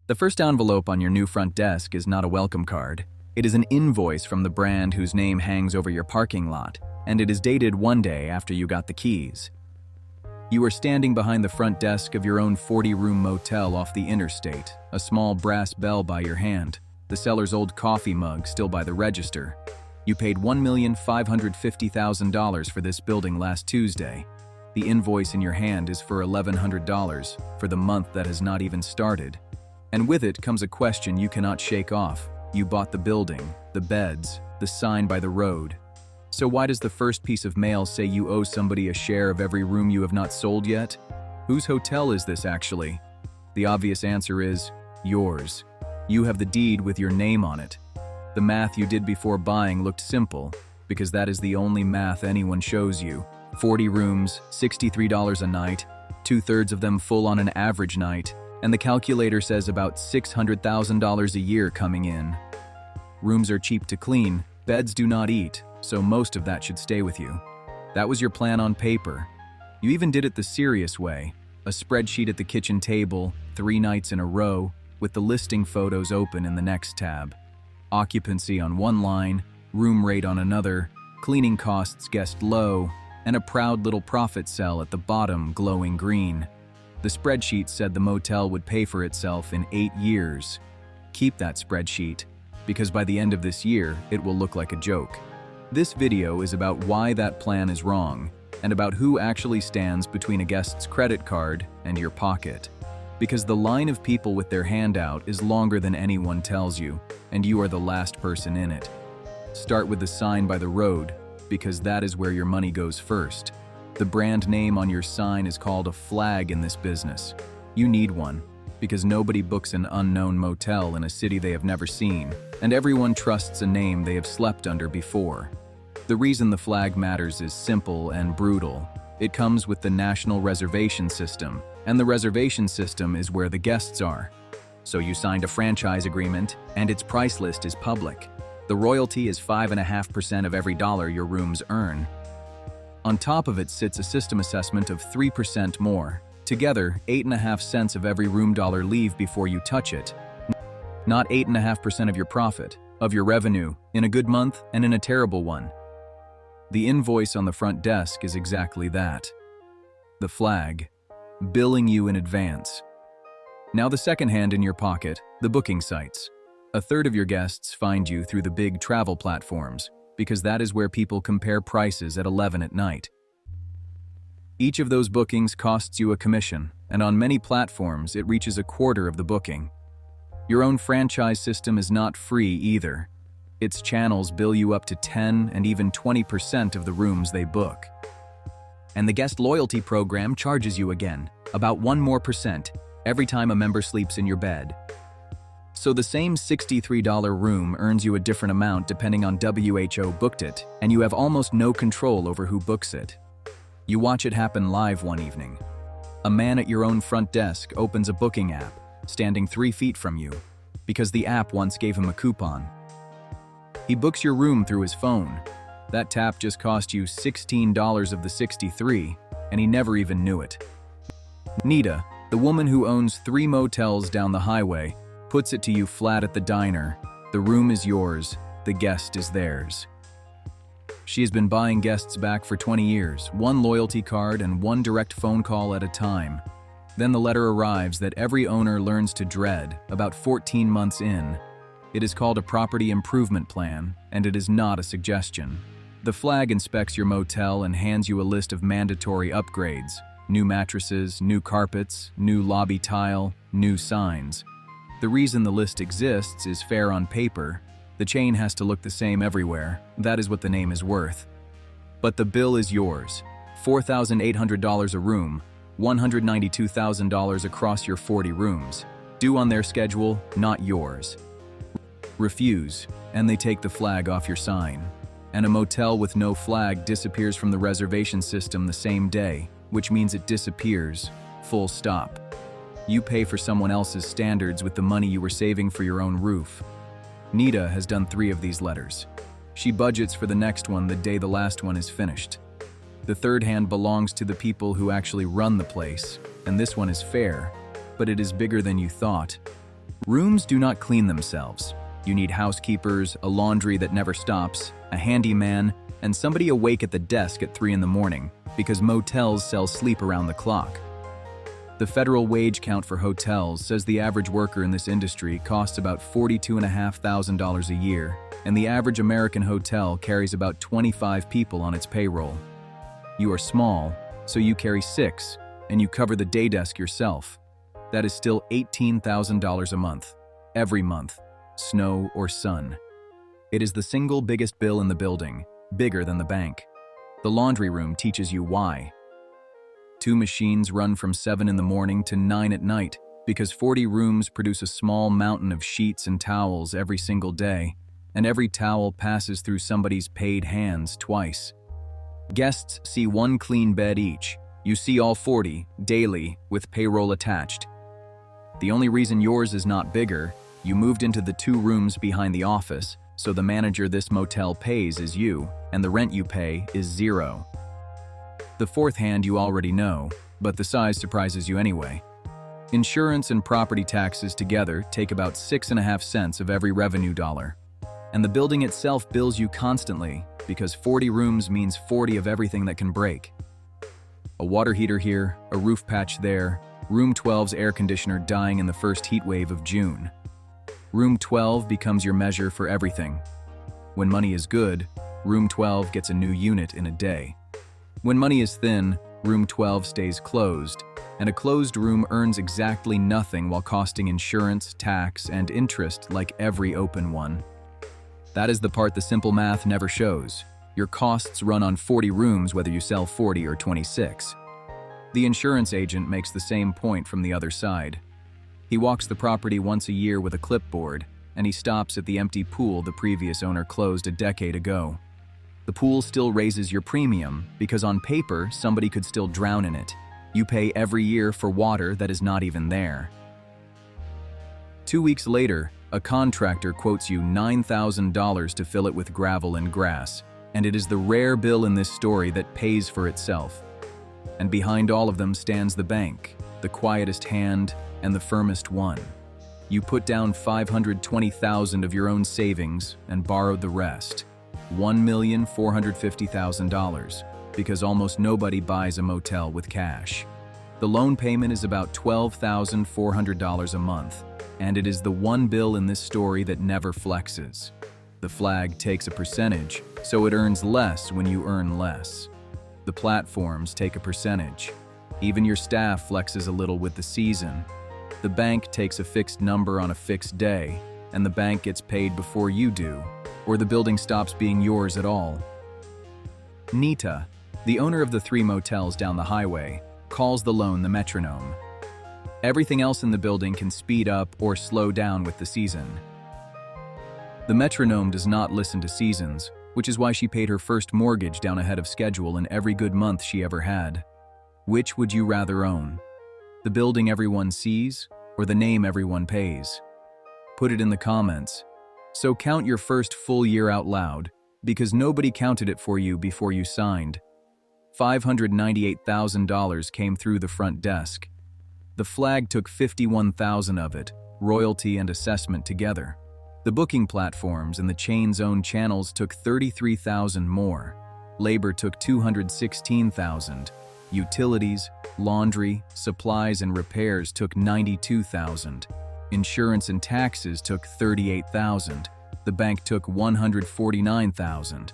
The first envelope on your new front desk is not a welcome card. It is an invoice from the brand whose name hangs over your parking lot, and it is dated one day after you got the keys. You are standing behind the front desk of your own 40-room motel off the interstate, a small brass bell by your hand, the seller's old coffee mug still by the register. You paid $1,550,000 for this building last Tuesday. The invoice in your hand is for $1,100 for the month that has not even started. And with it comes a question you cannot shake off. You bought the building, the beds, the sign by the road. So why does the first piece of mail say you owe somebody a share of every room you have not sold yet? Whose hotel is this actually? The obvious answer is yours. You have the deed with your name on it. The math you did before buying looked simple, because that is the only math anyone shows you. 40 rooms, $63 a night, 2/3 of them full on an average night, and the calculator says about $600,000 a year coming in. Rooms are cheap to clean, beds do not eat, so most of that should stay with you. That was your plan on paper. You even did it the serious way, a spreadsheet at the kitchen table, 3 nights in a row, with the listing photos open in the next tab. Occupancy on one line, room rate on another, cleaning costs guessed low, and a proud little profit cell at the bottom glowing green. The spreadsheet said the motel would pay for itself in 8 years. Keep that spreadsheet, because by the end of this year, it will look like a joke. This video is about why that plan is wrong, and about who actually stands between a guest's credit card and your pocket. Because the line of people with their hand out is longer than anyone tells you, and you are the last person in it. Start with the sign by the road, because that is where your money goes first. The brand name on your sign is called a flag in this business. You need one, because nobody books an unknown motel in a city they have never seen, and everyone trusts a name they have slept under before. The reason the flag matters is simple and brutal. It comes with the National Reservation System, and the reservation system is where the guests are. So you signed a franchise agreement, and its price list is public. The royalty is 5.5% of every dollar your rooms earn. On top of it sits a system assessment of 3% more. Together, 8.5 cents of every room dollar leave before you touch it. Not 8.5% of your profit, of your revenue, in a good month and in a terrible one. The invoice on the front desk is exactly that. The flag, billing you in advance. Now the second hand in your pocket, the booking sites. 1/3 of your guests find you through the big travel platforms, because that is where people compare prices at 11 at night. Each of those bookings costs you a commission, and on many platforms it reaches 1/4 of the booking. Your own franchise system is not free either. Its channels bill you up to 10 and even 20% of the rooms they book. And the guest loyalty program charges you again, about 1 more percent, every time a member sleeps in your bed. So the same $63 room earns you a different amount depending on WHO booked it, and you have almost no control over who books it. You watch it happen live one evening. A man at your own front desk opens a booking app, standing 3 feet from you, because the app once gave him a coupon. He books your room through his phone. That tap just cost you $16 of the 63, and he never even knew it. Nita, the woman who owns 3 motels down the highway, puts it to you flat at the diner. The room is yours, the guest is theirs. She has been buying guests back for 20 years, 1 loyalty card and 1 direct phone call at a time. Then the letter arrives that every owner learns to dread about 14 months in. It is called a property improvement plan, and it is not a suggestion. The flag inspects your motel and hands you a list of mandatory upgrades: new mattresses, new carpets, new lobby tile, new signs. The reason the list exists is fair on paper. The chain has to look the same everywhere. That is what the name is worth. But the bill is yours. $4,800 a room, $192,000 across your 40 rooms. Due on their schedule, not yours. Refuse, and they take the flag off your sign. And a motel with no flag disappears from the reservation system the same day, which means it disappears, full stop. You pay for someone else's standards with the money you were saving for your own roof. Nita has done 3 of these letters. She budgets for the next one the day the last one is finished. The third hand belongs to the people who actually run the place, and this one is fair, but it is bigger than you thought. Rooms do not clean themselves. You need housekeepers, a laundry that never stops, a handyman, and somebody awake at the desk at 3 in the morning, because motels sell sleep around the clock. The federal wage count for hotels says the average worker in this industry costs about $42,500 a year, and the average American hotel carries about 25 people on its payroll. You are small, so you carry 6, and you cover the day desk yourself. That is still $18,000 a month, every month, snow or sun. It is the single biggest bill in the building, bigger than the bank. The laundry room teaches you why. 2 machines run from 7 in the morning to 9 at night because 40 rooms produce a small mountain of sheets and towels every single day, and every towel passes through somebody's paid hands twice. Guests see 1 clean bed each. You see all 40, daily, with payroll attached. The only reason yours is not bigger, you moved into the 2 rooms behind the office, so the manager this motel pays is you, and the rent you pay is 0. The 4th hand you already know, but the size surprises you anyway. Insurance and property taxes together take about 6.5 cents of every revenue dollar. And the building itself bills you constantly, because 40 rooms means 40 of everything that can break. A water heater here, a roof patch there, Room 12's air conditioner dying in the first heat wave of June. Room 12 becomes your measure for everything. When money is good, Room 12 gets a new unit in a day. When money is thin, Room 12 stays closed, and a closed room earns exactly nothing while costing insurance, tax, and interest like every open one. That is the part the simple math never shows. Your costs run on 40 rooms whether you sell 40 or 26. The insurance agent makes the same point from the other side. He walks the property once a year with a clipboard, and he stops at the empty pool the previous owner closed a decade ago. The pool still raises your premium because on paper somebody could still drown in it. You pay every year for water that is not even there. 2 weeks later, a contractor quotes you $9,000 to fill it with gravel and grass, and it is the rare bill in this story that pays for itself. And behind all of them stands the bank, the quietest hand and the firmest one. You put down $520,000 of your own savings and borrowed the rest, $1,450,000, because almost nobody buys a motel with cash. The loan payment is about $12,400 a month, and it is the one bill in this story that never flexes. The flag takes a percentage, so it earns less when you earn less. The platforms take a percentage. Even your staff flexes a little with the season. The bank takes a fixed number on a fixed day, and the bank gets paid before you do, or the building stops being yours at all. Nita, the owner of the 3 motels down the highway, calls the loan the metronome. Everything else in the building can speed up or slow down with the season. The metronome does not listen to seasons, which is why she paid her first mortgage down ahead of schedule in every good month she ever had. Which would you rather own? The building everyone sees, or the name everyone pays? Put it in the comments. So count your first full year out loud, because nobody counted it for you before you signed. $598,000 came through the front desk. The flag took $51,000 of it, royalty and assessment together. The booking platforms and the chain's own channels took $33,000 more. Labor took $216,000. Utilities, laundry, supplies, and repairs took $92,000. Insurance and taxes took $38,000. The bank took $149,000.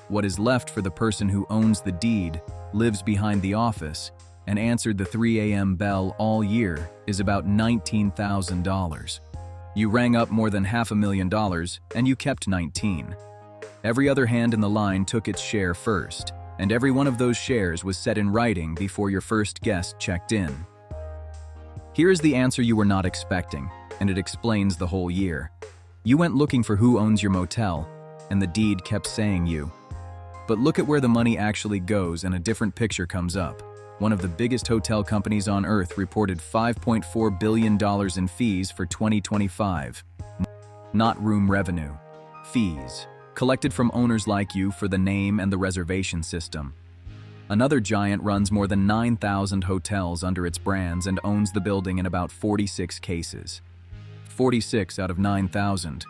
What is left for the person who owns the deed, lives behind the office, and answered the 3 a.m. bell all year is about $19,000. You rang up more than $500,000, and you kept 19. Every other hand in the line took its share first, and every one of those shares was set in writing before your first guest checked in. Here is the answer you were not expecting, and it explains the whole year. You went looking for who owns your motel, and the deed kept saying you. But look at where the money actually goes and a different picture comes up. One of the biggest hotel companies on earth reported $5.4 billion in fees for 2025. Not room revenue. Fees. Collected from owners like you for the name and the reservation system. Another giant runs more than 9,000 hotels under its brands and owns the building in about 46 cases. 46 out of 9,000.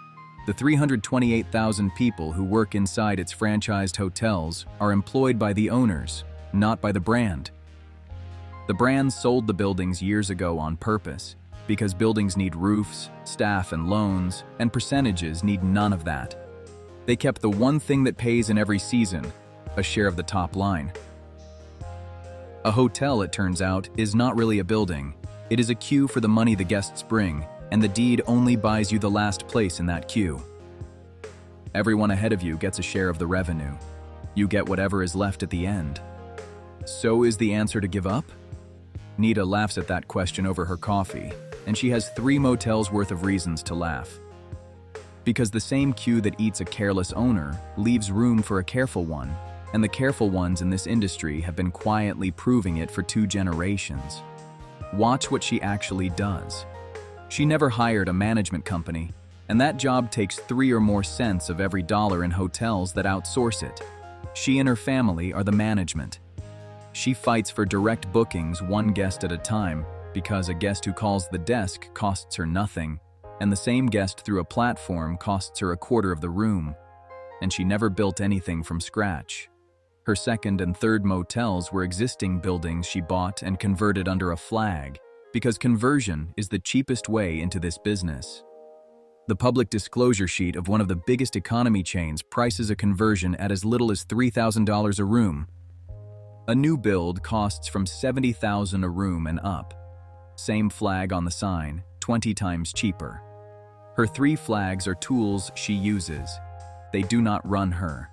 The 328,000 people who work inside its franchised hotels are employed by the owners, not by the brand. The brand sold the buildings years ago on purpose, because buildings need roofs, staff, and loans, and percentages need none of that. They kept the one thing that pays in every season, a share of the top line. A hotel, it turns out, is not really a building. It is a queue for the money the guests bring, and the deed only buys you the last place in that queue. Everyone ahead of you gets a share of the revenue. You get whatever is left at the end. So is the answer to give up? Nita laughs at that question over her coffee, and she has 3 motels worth of reasons to laugh. Because the same queue that eats a careless owner leaves room for a careful one, and the careful ones in this industry have been quietly proving it for 2 generations. Watch what she actually does. She never hired a management company, and that job takes 3 or more cents of every dollar in hotels that outsource it. She and her family are the management. She fights for direct bookings 1 guest at a time, because a guest who calls the desk costs her nothing, and the same guest through a platform costs her a quarter of the room. And she never built anything from scratch. Her 2nd and 3rd motels were existing buildings she bought and converted under a flag, because conversion is the cheapest way into this business. The public disclosure sheet of one of the biggest economy chains prices a conversion at as little as $3,000 a room. A new build costs from $70,000 a room and up. Same flag on the sign, 20 times cheaper. Her 3 flags are tools she uses. They do not run her.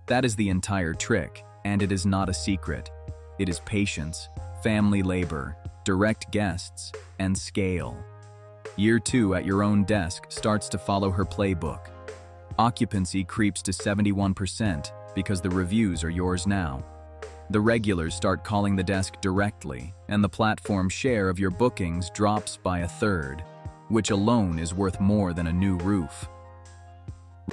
That is the entire trick, and it is not a secret. It is patience, family labor, direct guests, and scale. Year 2 at your own desk starts to follow her playbook. Occupancy creeps to 71% because the reviews are yours now. The regulars start calling the desk directly, and the platform share of your bookings drops by 1/3, which alone is worth more than a new roof.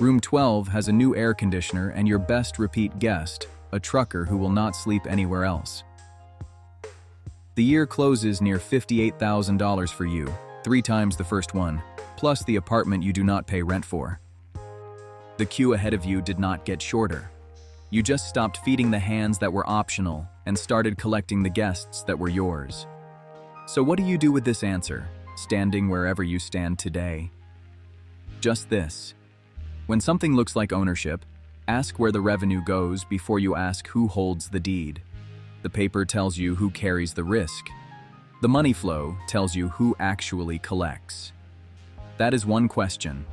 Room 12 has a new air conditioner and your best repeat guest, a trucker who will not sleep anywhere else. The year closes near $58,000 for you, 3 times the first one, plus the apartment you do not pay rent for. The queue ahead of you did not get shorter. You just stopped feeding the hands that were optional and started collecting the guests that were yours. So what do you do with this answer, standing wherever you stand today? Just this. When something looks like ownership, ask where the revenue goes before you ask who holds the deed. The paper tells you who carries the risk. The money flow tells you who actually collects. That is one question,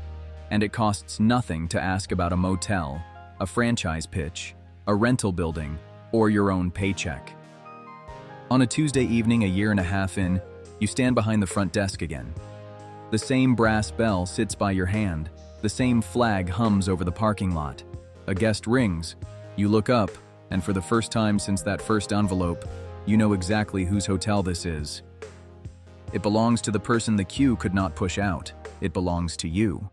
and it costs nothing to ask about a motel, a franchise pitch, a rental building, or your own paycheck. On a Tuesday evening 1.5 years in, you stand behind the front desk again. The same brass bell sits by your hand. The same flag hums over the parking lot. A guest rings. You look up, and for the first time since that first envelope, you know exactly whose hotel this is. It belongs to the person the queue could not push out. It belongs to you.